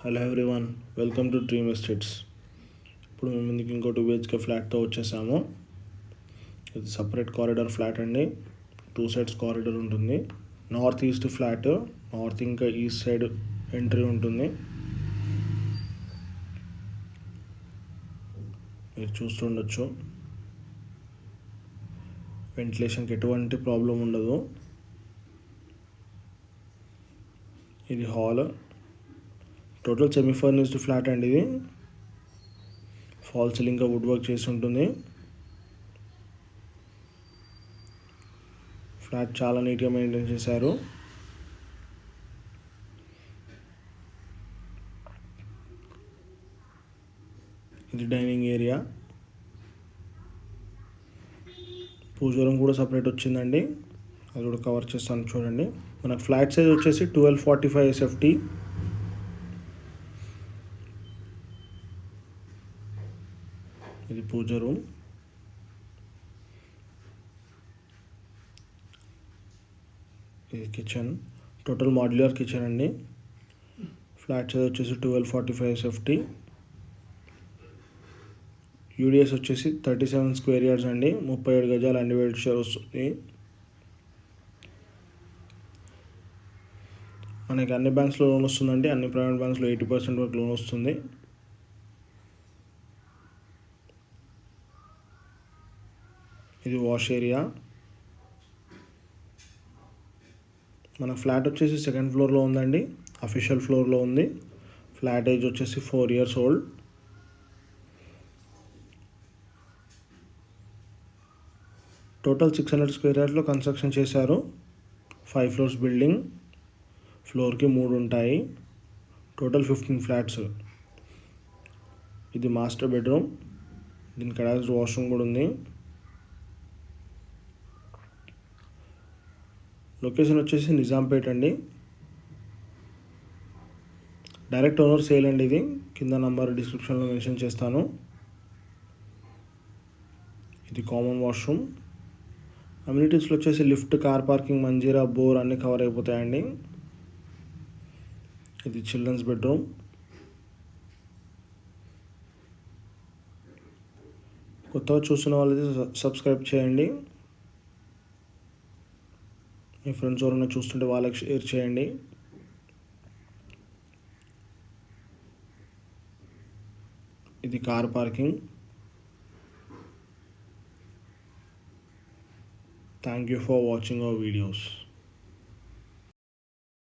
Hello everyone, welcome to dream estates. ఇప్పుడు మేము ముందుకు ఇంకో 2 BHK ఫ్లాట్తో వచ్చేసాము. ఇది సపరేట్ కారిడార్ ఫ్లాట్ అండి. 2 సైడ్స్ కారిడార్ ఉంటుంది. నార్త్ ఈస్ట్ ఫ్లాట్, నార్త్ ఇంకా ఈస్ట్ సైడ్ ఎంట్రీ ఉంటుంది. మీరు చూస్తుండొచ్చు, వెంటిలేషన్కి ఎటువంటి ప్రాబ్లం ఉండదు. ఇది hall, total semi furnished flat అండి. ఇది ఫాల్ సీలింగ్ వుడ్ వర్క్ చేసి ఉంటుంది. ఫ్లాట్ చాలా నీట్గా మెయింటైన్ చేశారు. ఇది డైనింగ్ ఏరియా, పూజ రూమ్ కూడా సపరేట్ వచ్చిందండి. అది కూడా కవర్ చేస్తాను చూడండి. మనకు ఫ్లాట్ సైజ్ వచ్చేసి 1245 SFT. ఇది పూజ రూమ్, ఇది కిచెన్, టోటల్ మాడ్యులర్ కిచెన్ అండి. ఫ్లాట్ సైజ్ వచ్చేసి 1245 SFT. యూడిఎస్ వచ్చేసి 37 స్క్వేర్ యార్డ్స్ అండి. 37 గజాలు అన్డివైడెడ్ షేర్ వస్తుంది. మనకి అన్ని బ్యాంక్స్లో లోన్ వస్తుందండి. అన్ని ప్రైవేట్ బ్యాంక్స్లో 80% వరకు లోన్ వస్తుంది. ఇది వాష్ ఏరియా. మన ఫ్లాట్ వచ్చేసి సెకండ్ ఫ్లోర్లో ఉందండి. అఫీషియల్ ఫ్లోర్లో ఉంది. ఫ్లాట్ ఏజ్ వచ్చేసి 4 years ఓల్డ్. టోటల్ 600 స్క్వేర్ యార్డ్స్లో కన్స్ట్రక్షన్ చేశారు. 5 floors బిల్డింగ్, ఫ్లోర్కి 3 ఉంటాయి. Total 15 flats. ఇది మాస్టర్ బెడ్రూమ్, దీనికి అటాచ్డ్ వాష్రూమ్ కూడా ఉంది. లొకేషన్ వచ్చేసి నిజాంపేట్ అండి. డైరెక్ట్ ఓనర్ సేల్ అండి. ఇది కింద నంబర్ డిస్క్రిప్షన్లో మెన్షన్ చేస్తాను. ఇది కామన్ వాష్రూమ్. అమ్యూనిటీస్లో వచ్చేసి lift, car parking, Manjeera, bore అన్నీ కవర్ అయిపోతాయండి. ఇది చిల్డ్రన్స్ బెడ్రూమ్. కొత్తగా చూస్తున్న వాళ్ళైతే సబ్స్క్రైబ్ చేయండి. మీ ఫ్రెండ్స్ ఎవరైనా చూస్తుంటే వాళ్ళకి షేర్ చేయండి. ఇది car parking. Thank you for watching our videos.